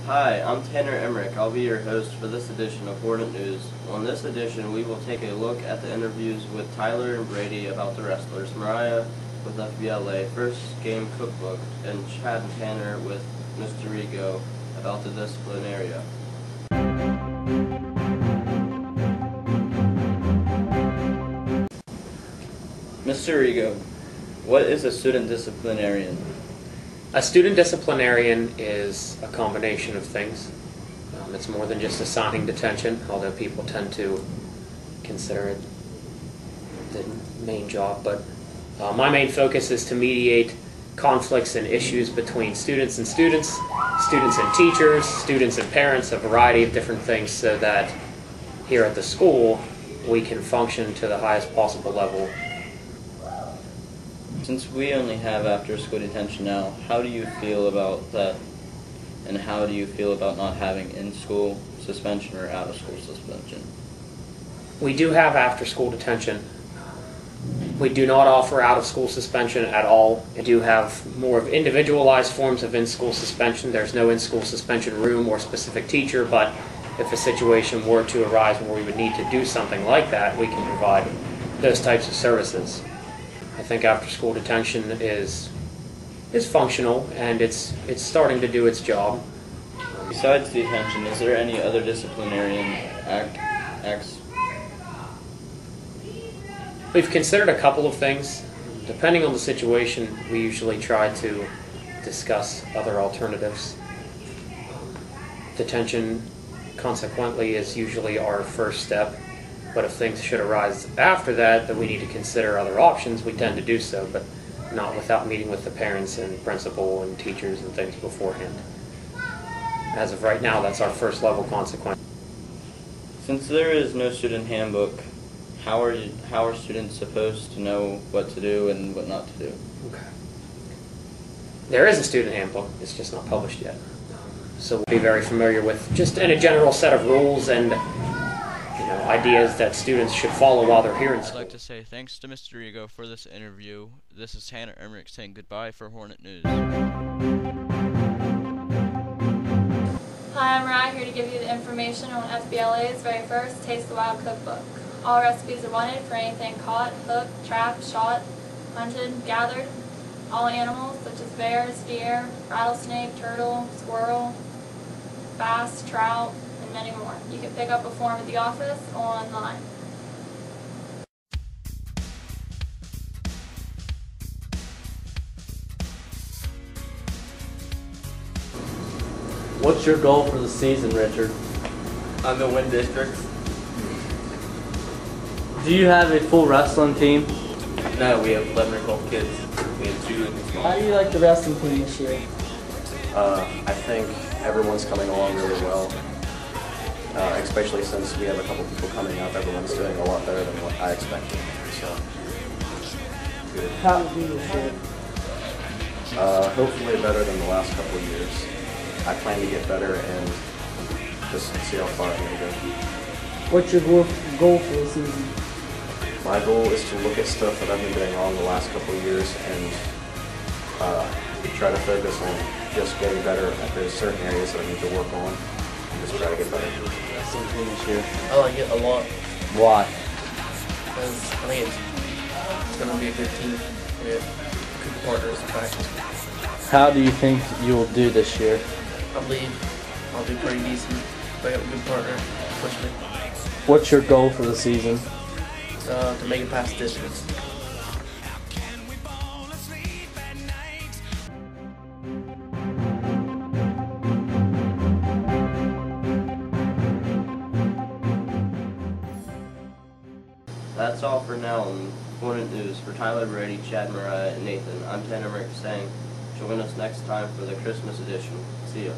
Hi, I'm Tanner Emmerich. I'll be your host for this edition of Hornet News. On this edition, we will take a look at the interviews with Tyler and Brady about the wrestlers, Mariah with FBLA, First Game Cookbook, and Chad and Tanner with Mr. Rigo about the disciplinarian. Mr. Rigo, what is a student disciplinarian? A student disciplinarian is a combination of things. It's more than just assigning detention, although people tend to consider it the main job. But my main focus is to mediate conflicts and issues between students and students, students and teachers, students and parents, a variety of different things, so that here at the school we can function to the highest possible level. Since we only have after-school detention now, how do you feel about that? And how do you feel about not having in-school suspension or out-of-school suspension? We do have after-school detention. We do not offer out-of-school suspension at all. We do have more of individualized forms of in-school suspension. There's no in-school suspension room or specific teacher, but if a situation were to arise where we would need to do something like that, we can provide those types of services. I think after-school detention is functional, and it's starting to do its job. Besides detention, is there any other disciplinarian acts? We've considered a couple of things. Depending on the situation, we usually try to discuss other alternatives. Detention, consequently, is usually our first step. But if things should arise after that we need to consider other options, we tend to do so, but not without meeting with the parents and principal and teachers and things beforehand. As of right now, that's our first level consequence. Since there is no student handbook, how are students supposed to know what to do and what not to do? Okay. There is a student handbook, it's just not published yet. So we'll be very familiar with just in a general set of rules and ideas that students should follow while they're here in school. I'd like to say thanks to Mr. Rigo for this interview. This is Tanner Emmerich saying goodbye for Hornet News. Hi, I'm Mariah here to give you the information on FBLA's very first Taste the Wild Cookbook. All recipes are wanted for anything caught, hooked, trapped, shot, hunted, gathered. All animals such as bears, deer, rattlesnake, turtle, squirrel, bass, trout, and many more. You can pick up a form at the office or online. What's your goal for the season, Richard? I'm the win district. Do you have a full wrestling team? No, we have 11 or 12 kids. We have 2 How do you like the wrestling team this year? I think everyone's coming along really well, especially since we have a couple people coming up. Everyone's doing a lot better than what I expected. So, good. How do you feel? Hopefully better than the last couple of years. I plan to get better and just see how far I'm going to go. What's your goal for the season? My goal is to look at stuff that I've been doing wrong the last couple of years and try to focus on just getting better at those certain areas that I need to work on and just try to get better. Wrestling team this year. I like it a lot Why? because I think it's going to be a good team. We have good partners in practice. How do you think you'll do this year? I believe I'll do pretty decent. If I have a good partner, push me What's your goal for the season? to make it past districts. That's all for now on Hornet News. For Tyler, Brady, Chad, Mariah, and Nathan, I'm Tanner Emmerich saying join us next time for the Christmas edition. See ya.